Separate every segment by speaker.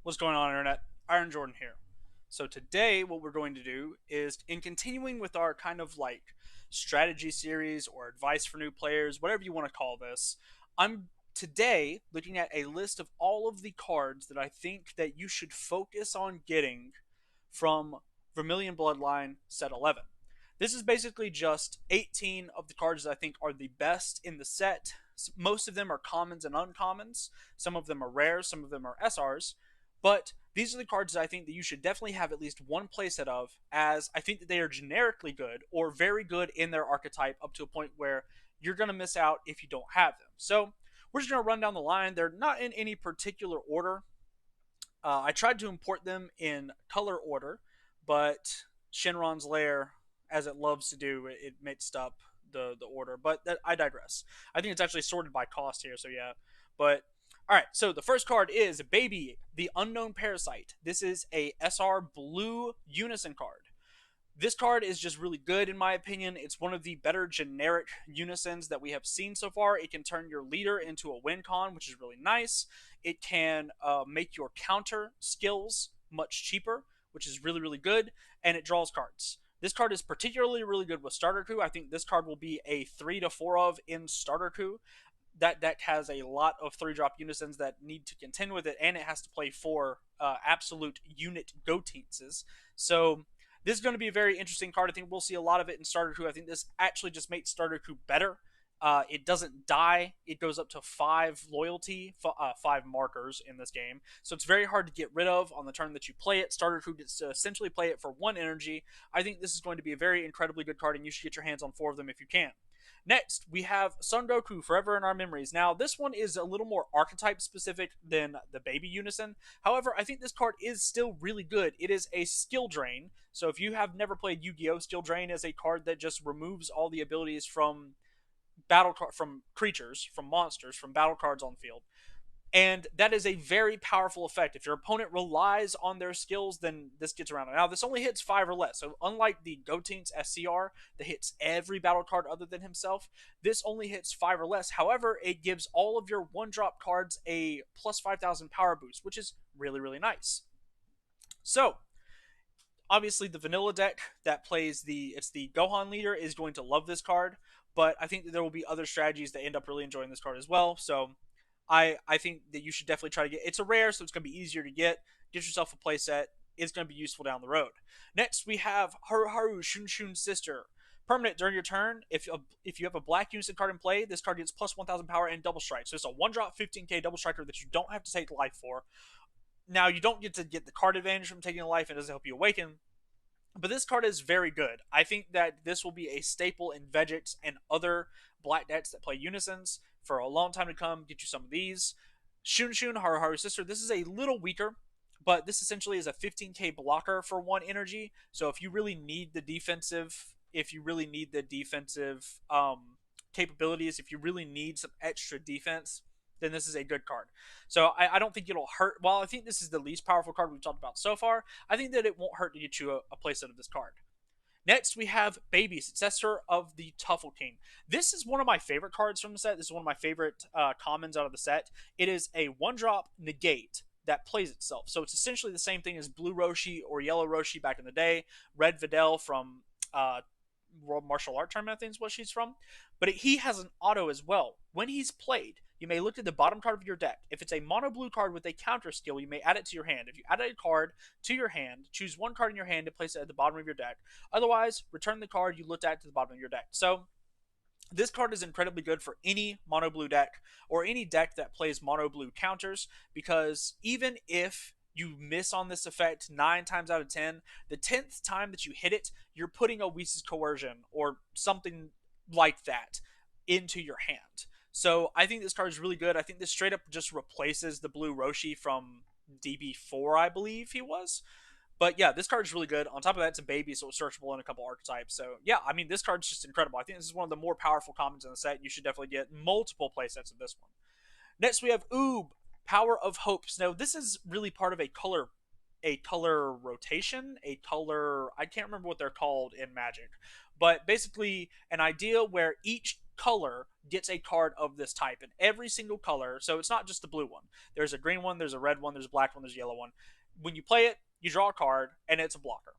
Speaker 1: What's going on, Internet? Iron Jordan here. So, today, what we're going to do is, in continuing with our kind of like strategy series or advice for new players, whatever you want to call this, I'm today looking at a list of all of the cards that I think that you should focus on getting from Vermilion Bloodline set 11. This is basically just 18 of the cards that I think are the best in the set. Most of them are commons and uncommons. Some of them are rares, some of them are SRs. But these are the cards that I think that you should definitely have at least one playset of, as I think that they are generically good or very good in their archetype up to a point where you're going to miss out if you don't have them. So we're just going to run down the line. They're not in any particular order. I tried to import them in color order, but Shenron's Lair, as it loves to do, it mixed up the order. But I digress. I think it's actually sorted by cost here, so yeah. But all right, so the first card is Baby, the Unknown Parasite. This is a SR blue unison card. This card is just really good in my opinion. It's one of the better generic unisons that we have seen so far. It can turn your leader into a win con, which is really nice. It can make your counter skills much cheaper, which is really, really good. And it draws cards. This card is particularly really good with Starter Coup. I think this card will be a 3 to 4 of in Starter Coup. That deck has a lot of 3-drop unisons that need to contend with it, and it has to play 4 absolute unit Gotenses. So this is going to be a very interesting card. I think we'll see a lot of it in Starter Coup. I think this actually just makes Starter Coup better. It doesn't die. It goes up to 5 loyalty, 5 markers in this game. So it's very hard to get rid of on the turn that you play it. Starter Coup gets to essentially play it for 1 energy. I think this is going to be a very incredibly good card, and you should get your hands on 4 of them if you can. Next, we have Son Goku, Forever in Our Memories. Now, this one is a little more archetype specific than the Baby Unison. However, I think this card is still really good. It is a skill drain. So if you have never played Yu-Gi-Oh!, Skill Drain is a card that just removes all the abilities from from creatures, from monsters, from battle cards on field. And that is a very powerful effect. If your opponent relies on their skills, then this gets around. Now, this only hits 5 or less. So, unlike the Gotenks SCR that hits every battle card other than himself, this only hits 5 or less. However, it gives all of your 1-drop cards a plus 5,000 power boost, which is really, really nice. So, obviously, the vanilla deck that plays it's the Gohan leader is going to love this card, but I think that there will be other strategies that end up really enjoying this card as well. So, I think that you should definitely try to get. It's a rare, so it's going to be easier to get. Get yourself a playset. It's going to be useful down the road. Next, we have Haru Haru Shun Shun's sister. Permanent during your turn. If you have a black unison card in play, this card gets plus 1,000 power and double strike. So it's a 1-drop 15k double striker that you don't have to take life for. Now, you don't get to get the card advantage from taking a life, and it doesn't help you awaken. But this card is very good. I think that this will be a staple in Vegix and other black decks that play unisons for a long time to come. Get you some of these. Shun Shun, Haru Haru Sister. This is a little weaker, but this essentially is a 15k blocker for 1 energy. So if you really need the defensive, capabilities, if you really need some extra defense, then this is a good card. So I don't think it'll hurt. While I think this is the least powerful card we've talked about so far, I think that it won't hurt to get you a playset of this card. Next, we have Baby, successor of the Tuffle King. This is one of my favorite cards from the set. This is one of my favorite commons out of the set. It is a 1-drop negate that plays itself. So it's essentially the same thing as Blue Roshi or Yellow Roshi back in the day. Red Videl from World Martial Art Tournament, I think is what she's from. But he has an auto as well. When he's played, you may look at the bottom card of your deck. If it's a mono blue card with a counter skill, you may add it to your hand. If you add a card to your hand, choose 1 card in your hand and place it at the bottom of your deck. Otherwise, return the card you looked at to the bottom of your deck. So, this card is incredibly good for any mono blue deck or any deck that plays mono blue counters, because even if you miss on this effect 9 times out of 10, the 10th time that you hit it, you're putting a Whis' Coercion or something like that into your hand. So I think this card is really good. I think this straight up just replaces the Blue Roshi from DB4, I believe he was. But yeah, this card is really good. On top of that, it's a baby, so it's searchable in a couple archetypes. So yeah, I mean, this card's just incredible. I think this is one of the more powerful commons in the set. You should definitely get multiple playsets of this one. Next, we have Oob, Power of Hopes. Now, this is really part of a color rotation, I can't remember what they're called in Magic, but basically an idea where each color gets a card of this type, and every single color, so it's not just the blue one. There's a green one, there's a red one, there's a black one, there's a yellow one. When you play it, you draw a card, and it's a blocker.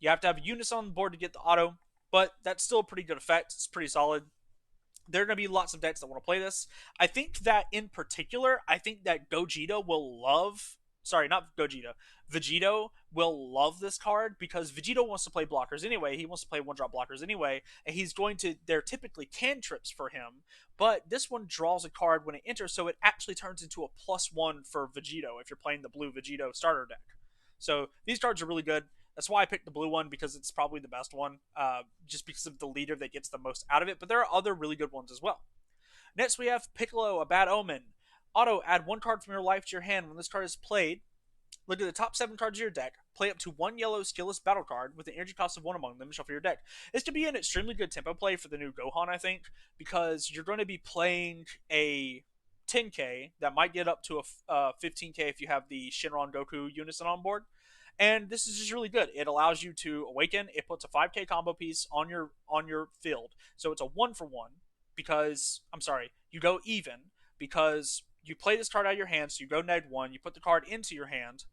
Speaker 1: You have to have a Unis on the board to get the auto, but that's still a pretty good effect. It's pretty solid. There are going to be lots of decks that want to play this. I think that in particular, I think that Gogeta will love. Sorry, not Gogeta. Vegito will love this card because Vegito wants to play blockers anyway. He wants to play one drop blockers anyway, and he's going to. They're typically cantrips for him, but this one draws a card when it enters, so it actually turns into a +1 for Vegito if you're playing the blue Vegito starter deck. So these cards are really good. That's why I picked the blue one because it's probably the best one, just because of the leader that gets the most out of it. But there are other really good ones as well. Next, we have Piccolo, a Bad Omen. Auto, add one card from your life to your hand. When this card is played, look at the top 7 cards of your deck. Play up to one yellow skillless battle card with an energy cost of 1 among them and shuffle your deck. This could be an extremely good tempo play for the new Gohan, I think, because you're going to be playing a 10k that might get up to a 15k if you have the Shenron Goku Unison on board. And this is just really good. It allows you to awaken. It puts a 5k combo piece on your field, so it's a 1-for-1 because you go even because you play this card out of your hand, so you go -1. You put the card into your hand,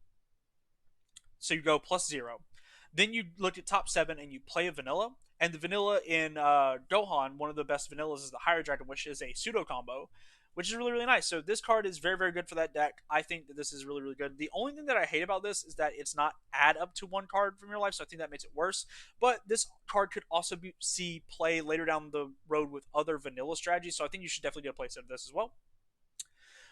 Speaker 1: so you go +0. Then you look at top 7 and you play a vanilla. And the vanilla in Gohan, one of the best vanillas is the Higher Dragon, which is a pseudo combo, which is really, really nice. So this card is very, very good for that deck. I think that this is really, really good. The only thing that I hate about this is that it's not add up to one card from your life, so I think that makes it worse. But this card could also see play later down the road with other vanilla strategies, so I think you should definitely get a playset of this as well.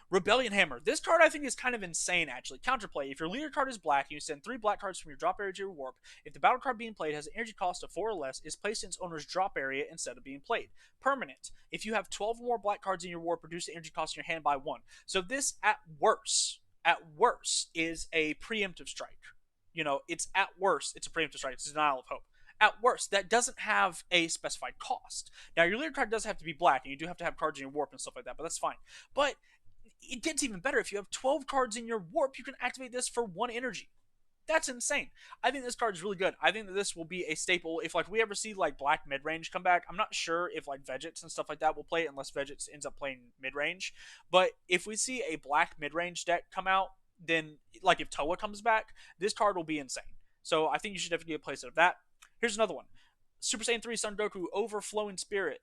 Speaker 1: Rebellion Hammer. This card I think is kind of insane, actually. Counterplay. If your leader card is black and you send 3 black cards from your drop area to your warp, if the battle card being played has an energy cost of 4 or less, is placed in its owner's drop area instead of being played. Permanent. If you have 12 or more black cards in your warp, reduce the energy cost in your hand by 1. So this, at worst, is a preemptive strike. It's at worst, it's a preemptive strike. It's a denial of hope. At worst, that doesn't have a specified cost. Now, your leader card does have to be black, and you do have to have cards in your warp and stuff like that, but that's fine. But it gets even better. If you have 12 cards in your warp, you can activate this for 1 energy. That's insane. I think this card is really good. I think that this will be a staple. If we ever see black mid-range come back, I'm not sure if Vegets and stuff like that will play it unless Vegets ends up playing mid-range. But if we see a black mid-range deck come out, then if Toa comes back, this card will be insane. So I think you should definitely get a playset of that. Here's another one. Super Saiyan 3 Son Goku Overflowing Spirit.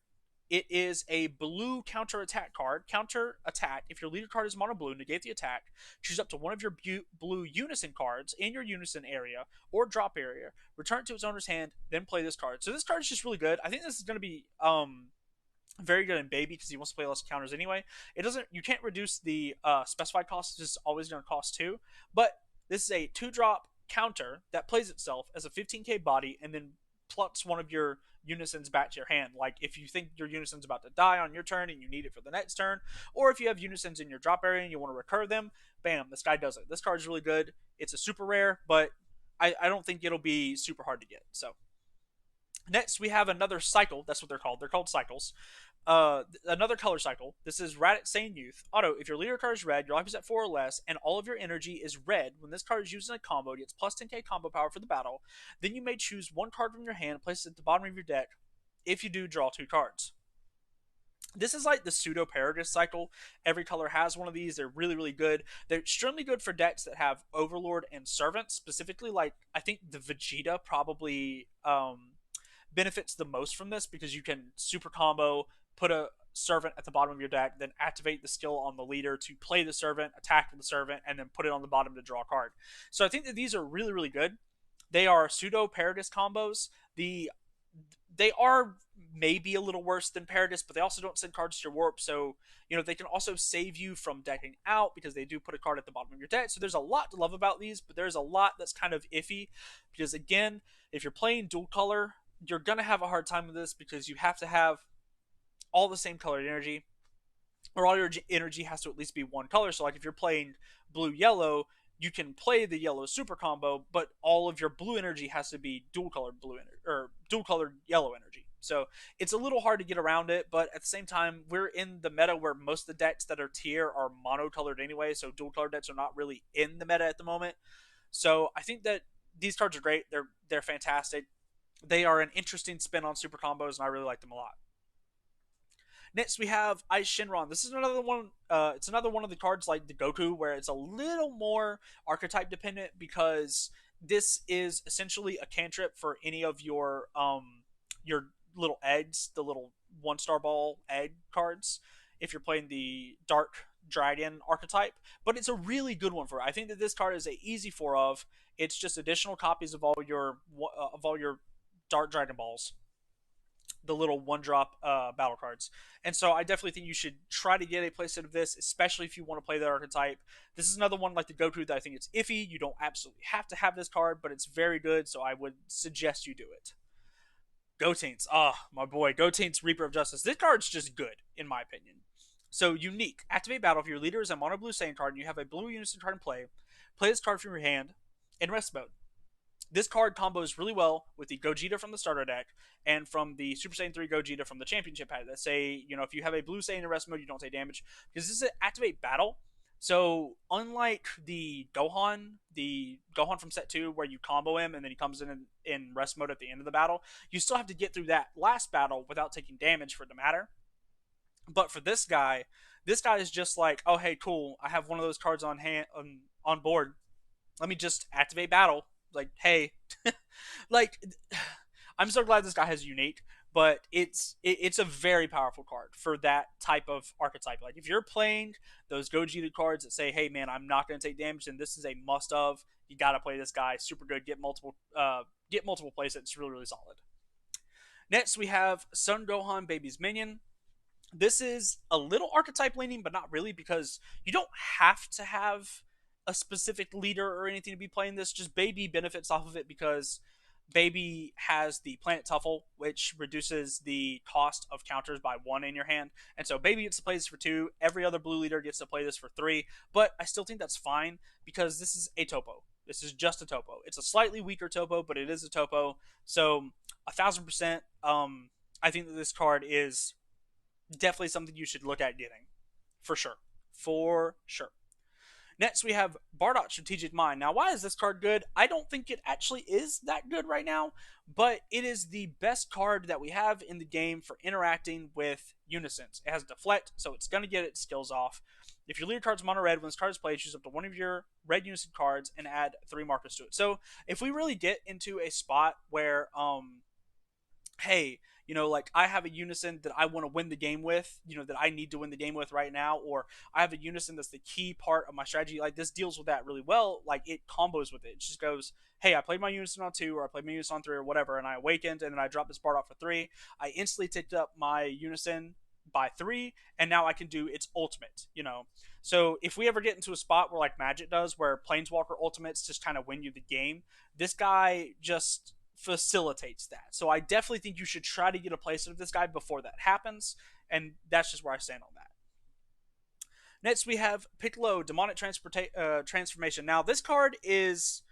Speaker 1: It is a blue counter attack card. Counter attack. If your leader card is mono blue, negate the attack. Choose up to one of your blue unison cards in your unison area or drop area. Return it to its owner's hand. Then play this card. So this card is just really good. I think this is going to be very good in Baby because he wants to play less counters anyway. You can't reduce the specified cost. It's just always going to cost 2. But this is a 2-drop counter that plays itself as a 15k body and then plucks one of your unisons back to your hand. If you think your unison's about to die on your turn and you need it for the next turn, or if you have unisons in your drop area and you want to recur them, bam, this guy does it. This card is really good. It's a super rare, but I don't think it'll be super hard to get. So next we have another cycle. That's what they're called. They're called cycles. Another color cycle. This is Raditz Saiyan Youth. Auto, if your leader card is red, your life is at 4 or less, and all of your energy is red, when this card is used in a combo, it gets plus 10k combo power for the battle. Then you may choose one card from your hand, place it at the bottom of your deck. If you do, draw 2 cards. This is like the pseudo Paragus cycle. Every color has one of these. They're really, really good. They're extremely good for decks that have Overlord and Servant. Specifically, I think the Vegeta probably benefits the most from this because you can super combo, put a servant at the bottom of your deck, then activate the skill on the leader to play the servant, attack with the servant, and then put it on the bottom to draw a card. So I think that these are really, really good. They are pseudo Paragus combos. They are maybe a little worse than Paragus, but they also don't send cards to your warp, so they can also save you from decking out because they do put a card at the bottom of your deck. So there's a lot to love about these, but there's a lot that's kind of iffy because, again, if you're playing dual color, you're going to have a hard time with this because you have to have all the same colored energy, or all your energy has to at least be one color. So if you're playing blue-yellow, you can play the yellow super combo, but all of your blue energy has to be dual colored blue energy or dual colored yellow energy. So it's a little hard to get around it, but at the same time, we're in the meta where most of the decks that are tier are monocolored anyway, so dual colored decks are not really in the meta at the moment. So I think that these cards are great. They're fantastic. They are an interesting spin on super combos, and I really like them a lot. Next, we have Ice Shinron. This is another one. It's another one of the cards like the Goku, where it's a little more archetype dependent because this is essentially a cantrip for any of your little eggs, the little 1 star ball egg cards. If you're playing the Dark Dragon archetype, but it's a really good one for it. I think that this card is a easy four of. It's just additional copies of all your Dark Dragon balls, the little 1 drop battle cards. And so I definitely think you should try to get a playset of this, especially if you want to play that archetype. This is another one like the Goku that I think it's iffy. You don't absolutely have to have this card, but it's very good, so I would suggest you do it. Gotenks. My boy. Gotenks Reaper of Justice. This card's just good, in my opinion. So, unique. Activate battle. If your leader is a mono blue Saiyan card and you have a blue Unison card in play this card from your hand in rest mode. This card combos really well with the Gogeta from the starter deck and from the Super Saiyan 3 Gogeta from the championship pack that say, if you have a blue Saiyan in rest mode, you don't take damage. Because this is an activate battle. So, unlike the Gohan from set 2, where you combo him and then he comes in rest mode at the end of the battle, you still have to get through that last battle without taking damage for it to matter. But for this guy is just like, oh, hey, cool, I have one of those cards on hand on board. Let me just activate battle. Like, hey, like, I'm so glad this guy has unique, but it's a very powerful card for that type of archetype. Like, if you're playing those Gogeta cards that say, hey man, I'm not going to take damage, then this is a must of. You got to play this guy. Super good. Get multiple plays. It's really really solid. Next we have Son Gohan Baby's Minion. This is a little archetype leaning, but not really, because you don't have to have a specific leader or anything to be playing this. Just Baby benefits off of it because Baby has the Planet Tuffle, which reduces the cost of counters by 1 in your hand. And so Baby gets to play this for 2. Every other blue leader gets to play this for 3. But I still think that's fine because this is a topo. This is just a topo. It's a slightly weaker topo, but it is a topo. So 1,000%. I think that this card is definitely something you should look at getting. For sure. For sure. Next, we have Bardock Strategic Mind. Now, why is this card good? I don't think it actually is that good right now, but it is the best card that we have in the game for interacting with Unisons. It has Deflect, so it's going to get its skills off. If your leader card's mono red, when this card is played, choose up to one of your red Unison cards and add 3 markers to it. So, if we really get into a spot where, hey, like I have a Unison that I want to win the game with, that I need to win the game with right now, or I have a Unison that's the key part of my strategy. Like, this deals with that really well. Like, it combos with it. It just goes, hey, I played my Unison on 2, or I played my Unison on 3, or whatever, and I awakened, and then I dropped this Bardock for 3. I instantly ticked up my Unison by 3, and now I can do its ultimate. So if we ever get into a spot where like Magic does, where Planeswalker ultimates just kind of win you the game, this guy just facilitates that. So I definitely think you should try to get a playset of this guy before that happens, and that's just where I stand on that. Next, we have Piccolo Demonic Transformation. Now, this card is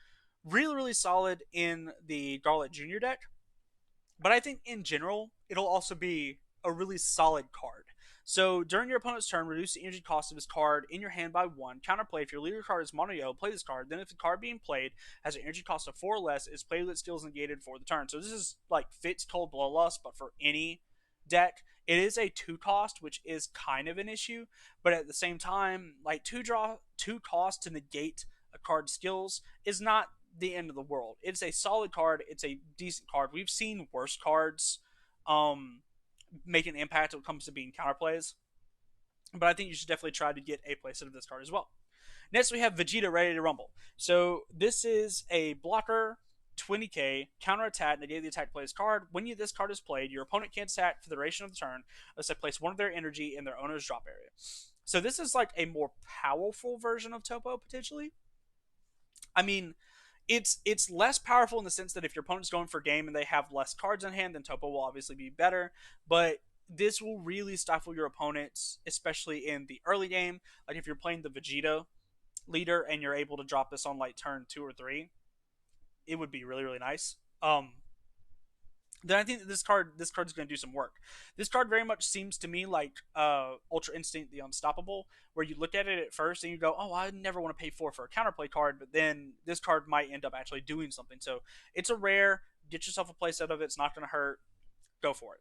Speaker 1: really, really solid in the Garlic Jr. deck, but I think in general, it'll also be a really solid card. So during your opponent's turn, reduce the energy cost of his card in your hand by 1. Counterplay, if your leader card is mono yellow, play this card. Then if the card being played has an energy cost of 4 or less, its playlet skills negated for the turn. So this is like fits Cold Bloodlust, but for any deck. It is a 2 cost, which is kind of an issue, but at the same time, like 2 cost to negate a card's skills is not the end of the world. It's a solid card. It's a decent card. We've seen worse cards make an impact when it comes to being counterplays, but I think you should definitely try to get a playset of this card as well. Next, we have Vegeta Ready to Rumble. So this is a blocker 20k counter attack, negate the attack player's card. When this card is played, your opponent can't attack for the duration of the turn unless they place one of their energy in their owner's drop area. So this is like a more powerful version of Topo potentially. I mean, it's less powerful in the sense that if your opponent's going for game and they have less cards in hand, then Topo will obviously be better. But this will really stifle your opponents, especially in the early game. Like if you're playing the Vegeta leader and you're able to drop this on like turn 2 or 3, it would be really really nice. Then I think that this card is going to do some work. This card very much seems to me like Ultra Instinct the Unstoppable, where you look at it at first and you go, oh, I never want to pay 4 for a counterplay card, but then this card might end up actually doing something. So it's a rare. Get yourself a playset of it. It's not going to hurt. Go for it.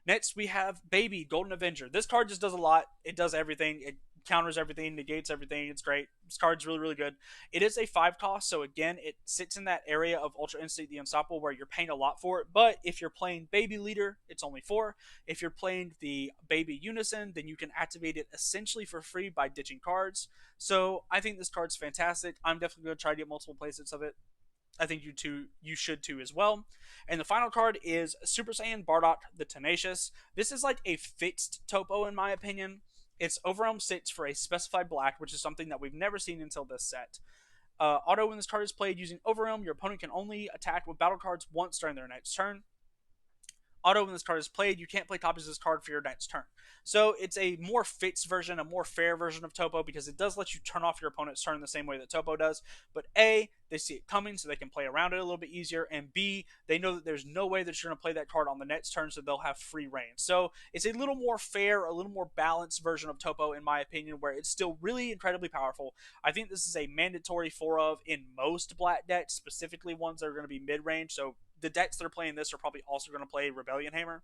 Speaker 1: Next, we have Baby Golden Avenger. This card just does a lot. It does everything. It counters everything, negates everything. It's great. This card's really, really good. It is a 5 cost, so again, it sits in that area of Ultra Instinct the Unstoppable where you're paying a lot for it. But if you're playing Baby Leader, it's only 4. If you're playing the Baby Unison, then you can activate it essentially for free by ditching cards. So I think this card's fantastic. I'm definitely going to try to get multiple playsets of it. I think you should too as well. And the final card is Super Saiyan Bardock the Tenacious. This is like a fixed topo in my opinion. It's Overwhelm 6 for a specified black, which is something that we've never seen until this set. Auto, when this card is played using Overwhelm, your opponent can only attack with battle cards once during their next turn. Auto, when this card is played, you can't play copies of this card for your next turn. So it's a more fixed version, a more fair version of Topo, because it does let you turn off your opponent's turn the same way that Topo does. But A, they see it coming, so they can play around it a little bit easier. And B, they know that there's no way that you're going to play that card on the next turn, so they'll have free reign. So it's a little more fair, a little more balanced version of Topo, in my opinion, where it's still really incredibly powerful. I think this is a mandatory 4 of in most black decks, specifically ones that are going to be mid-range. So the decks that are playing this are probably also going to play Rebellion Hammer.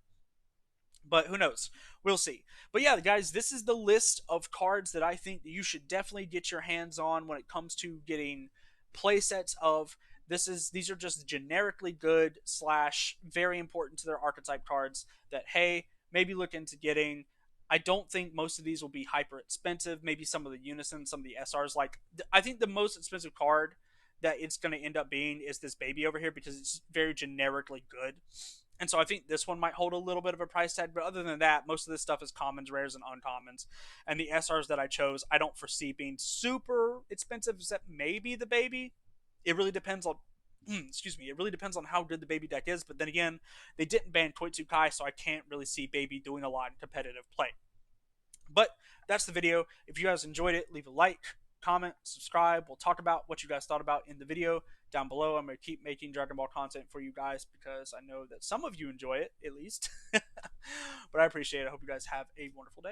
Speaker 1: But who knows? We'll see. But yeah, guys, this is the list of cards that I think that you should definitely get your hands on when it comes to getting playsets of. These are just generically good slash very important to their archetype cards that, hey, maybe look into getting. I don't think most of these will be hyper expensive. Maybe some of the Unison, some of the SRs. Like, I think the most expensive card that it's going to end up being is this Baby over here because it's very generically good. And so I think this one might hold a little bit of a price tag, but other than that, most of this stuff is commons, rares, and uncommons. And the SRs that I chose, I don't foresee being super expensive, except maybe the Baby. It really depends on excuse me, it really depends on how good the Baby deck is. But then again, they didn't ban Koitsukai, so I can't really see Baby doing a lot in competitive play. But that's the video. If you guys enjoyed it, leave a like, comment, subscribe. We'll talk about what you guys thought about in the video down below. I'm going to keep making Dragon Ball content for you guys because I know that some of you enjoy it, at least. But I appreciate it. I hope you guys have a wonderful day.